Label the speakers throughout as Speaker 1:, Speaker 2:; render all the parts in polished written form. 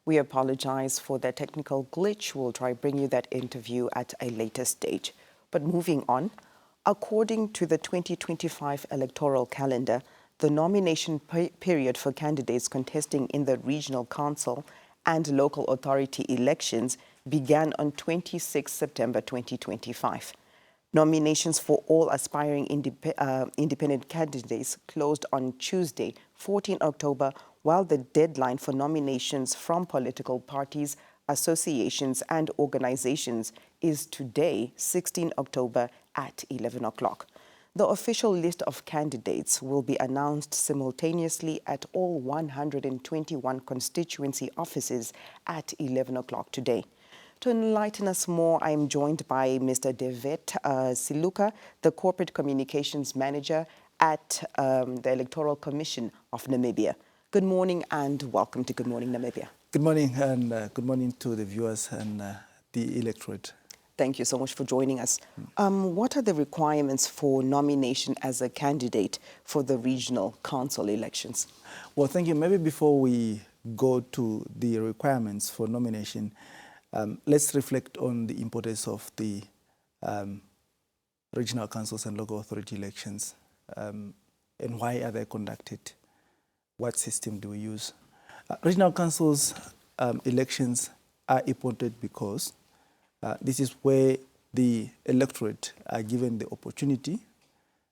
Speaker 1: We apologize for the technical glitch. We'll try bring you that interview at a later stage. But moving on, according to the 2025 Electoral Calendar, the nomination period for candidates contesting in the regional council and local authority elections began on 26 September 2025. Nominations for all aspiring independent candidates closed on Tuesday, 14 October, while the deadline for nominations from political parties, associations and organizations is today, 16 October at 11 o'clock. The official list of candidates will be announced simultaneously at all 121 constituency offices at 11 o'clock today. To enlighten us more, I am joined by Mr. Devet Siluka, the Corporate Communications Manager at the Electoral Commission of Namibia. Good morning and welcome to Good Morning Namibia.
Speaker 2: Good morning and good morning to the viewers and the electorate.
Speaker 1: Thank you so much for joining us. What are the requirements for nomination as a candidate for the regional council elections?
Speaker 2: Well, thank you. Maybe before we go to the requirements for nomination, let's reflect on the importance of the regional councils and local authority elections and why are they conducted? What system do we use? Regional councils elections are important because this is where the electorate are given the opportunity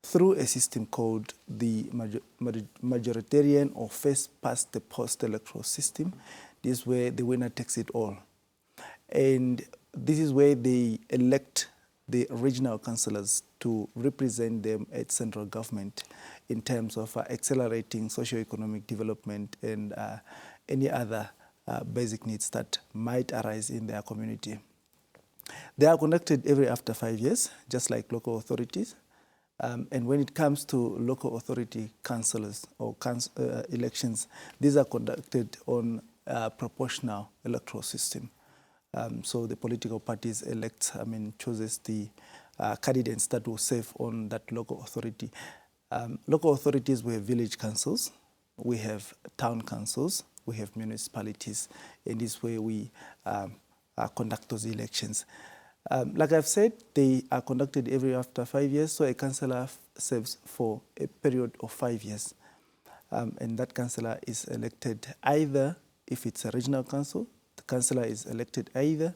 Speaker 2: through a system called the majoritarian or first past the post electoral system. This is where the winner takes it all. And this is where they elect the regional councillors to represent them at central government in terms of accelerating socio-economic development and any other basic needs that might arise in their community. They are conducted every after 5 years, just like local authorities. And when it comes to local authority councillors or elections, these are conducted on a proportional electoral system. So the political parties chooses the candidates that will serve on that local authority. Local authorities, we have village councils, we have town councils, we have municipalities, and this way we conduct those elections. Like I've said, they are conducted every after 5 years, so a councillor serves for a period of 5 years. And that councillor is elected either, if it's a regional council, the councillor is elected either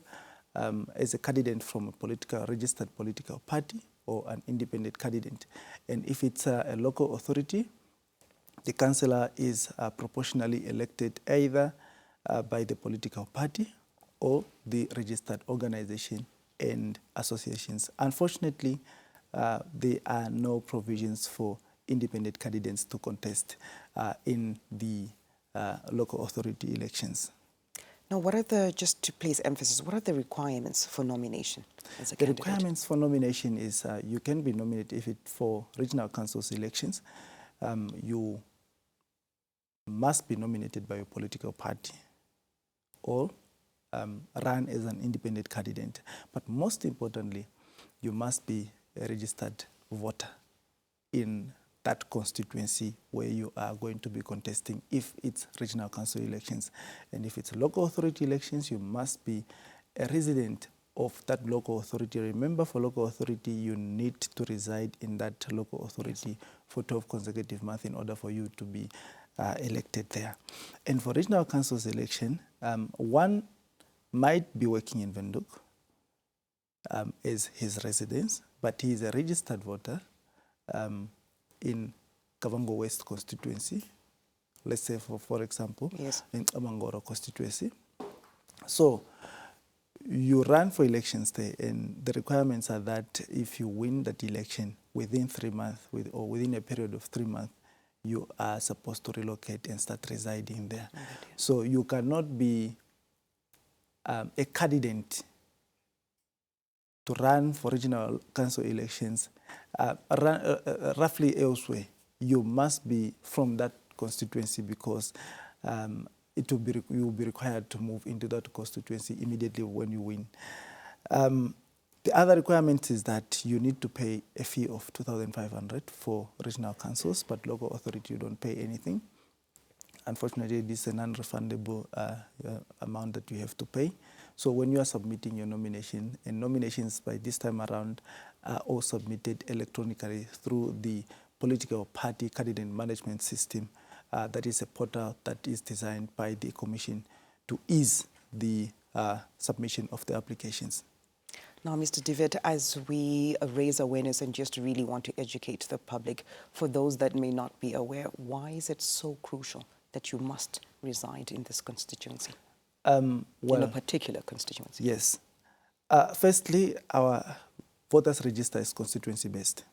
Speaker 2: as a candidate from a registered political party or an independent candidate. And if it's a local authority, the councillor is proportionally elected either by the political party or the registered organization and associations. Unfortunately, there are no provisions for independent candidates to contest in the local authority elections.
Speaker 1: Now, just to place emphasis, what are the requirements for nomination as a
Speaker 2: candidate? The requirements for nomination is you can be nominated if for regional councils elections. You must be nominated by a political party or run as an independent candidate. But most importantly, you must be a registered voter in that constituency where you are going to be contesting if it's regional council elections. And if it's local authority elections, you must be a resident of that local authority. Remember, for local authority, you need to reside in that local authority for 12 consecutive months in order for you to be elected there. And for regional council's election, one might be working in Windhoek as his residence, but he is a registered voter in Kavango West constituency, let's say for example,
Speaker 1: yes,
Speaker 2: in Amangoro constituency. So you run for elections there, and the requirements are that if you win that election within 3 months or within a period of 3 months, you are supposed to relocate and start residing there. So you cannot be a candidate to run for regional council elections roughly elsewhere. You must be from that constituency because you will be required to move into that constituency immediately when you win. The other requirement is that you need to pay a fee of 2,500 for regional councils, but local authority you don't pay anything. unfortunately, this is a non-refundable amount that you have to pay. So when you are submitting your nomination, and nominations by this time around are all submitted electronically through the political party candidate management system. That is a portal that is designed by the Commission to ease the submission of the applications.
Speaker 1: Now, Mr. Devitt, as we raise awareness and just really want to educate the public, for those that may not be aware, why is it so crucial that you must reside in this constituency, in a particular constituency?
Speaker 2: Yes. Firstly, our voters register is constituency-based.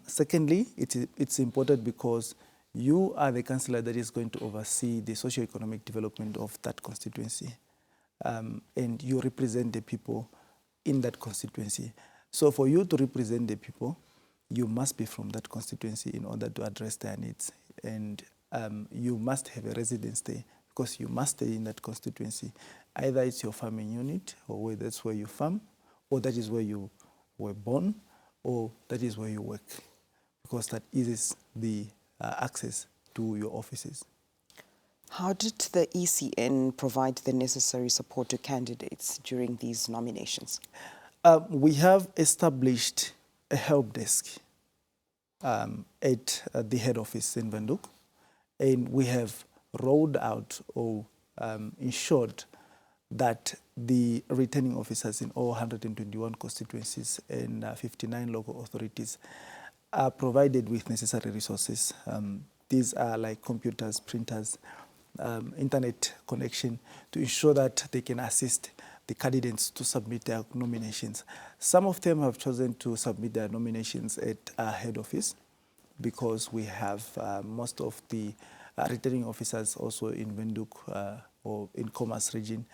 Speaker 2: Secondly, it's important because you are the councillor that is going to oversee the socio-economic development of that constituency. And you represent the people in that constituency. So for you to represent the people, you must be from that constituency in order to address their needs. And you must have a residence there because you must stay in that constituency. Either it's your farming unit, or that's where you farm, or that is where you were born, or that is where you work, because that eases the access to your offices.
Speaker 1: How did the ECN provide the necessary support to candidates during these nominations?
Speaker 2: We have established a help desk at the head office in Windhoek, and we have rolled out or ensured that the returning officers in all 121 constituencies and 59 local authorities are provided with necessary resources. These are like computers, printers, internet connection to ensure that they can assist the candidates to submit their nominations. Some of them have chosen to submit their nominations at our head office because we have most of the returning officers also in Windhoek or in Commerce region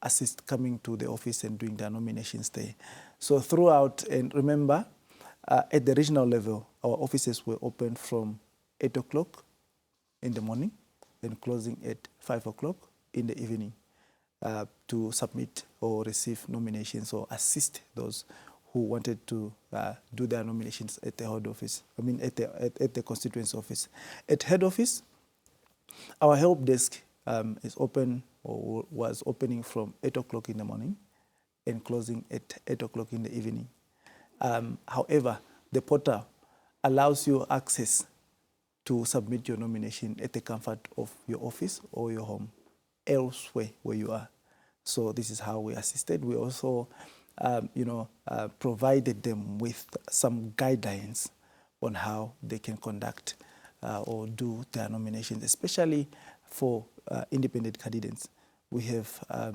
Speaker 2: assist coming to the office and doing their nominations there. So throughout, and remember, at the regional level, our offices were open from 8 o'clock in the morning and closing at 5 o'clock in the evening to submit or receive nominations or assist those who wanted to do their nominations at the head office, at the constituency office. At head office, our help desk is open or was opening from 8 o'clock in the morning and closing at 8 o'clock in the evening. However, the portal allows you access to submit your nomination at the comfort of your office or your home, elsewhere where you are. So this is how we assisted. We also, provided them with some guidelines on how they can conduct or do their nominations, especially for independent candidates. We have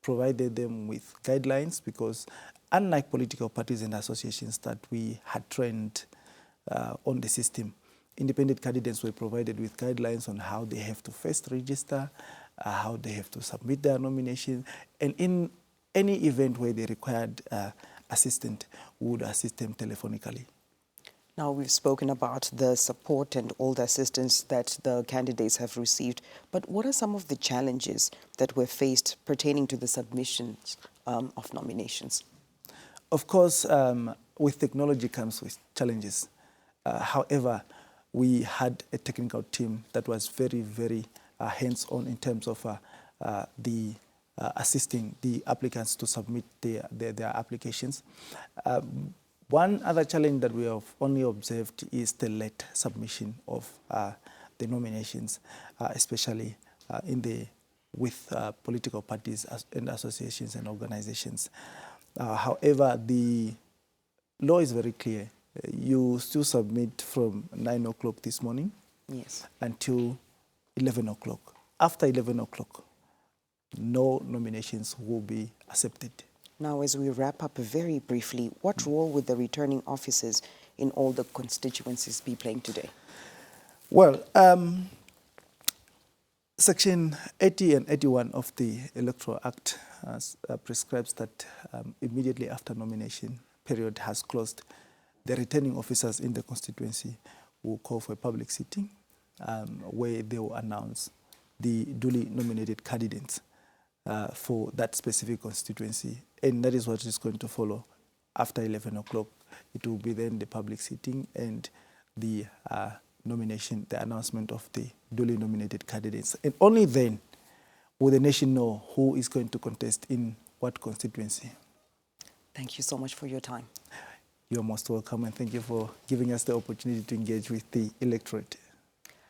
Speaker 2: provided them with guidelines because unlike political parties and associations that we had trained on the system, independent candidates were provided with guidelines on how they have to first register, how they have to submit their nomination, and in any event where they required assistance, we would assist them telephonically.
Speaker 1: Now, we've spoken about the support and all the assistance that the candidates have received, but what are some of the challenges that were faced pertaining to the submissions of nominations?
Speaker 2: Of course, with technology comes with challenges. However, we had a technical team that was very, very hands-on in terms of assisting the applicants to submit their applications. One other challenge that we have only observed is the late submission of the nominations, especially with political parties and associations and organizations. However, the law is very clear. You still submit from 9 o'clock this morning,
Speaker 1: yes,
Speaker 2: until 11 o'clock. After 11 o'clock, no nominations will be accepted.
Speaker 1: Now, as we wrap up very briefly, what role would the returning officers in all the constituencies be playing today?
Speaker 2: Well, Section 80 and 81 of the Electoral Act prescribes that immediately after nomination period has closed, the returning officers in the constituency will call for a public sitting where they will announce the duly nominated candidates for that specific constituency. And that is what is going to follow after 11 o'clock. It will be then the public sitting and the nomination, the announcement of the duly nominated candidates. And only then will the nation know who is going to contest in what constituency.
Speaker 1: Thank you so much for your time.
Speaker 2: You're most welcome, and thank you for giving us the opportunity to engage with the electorate.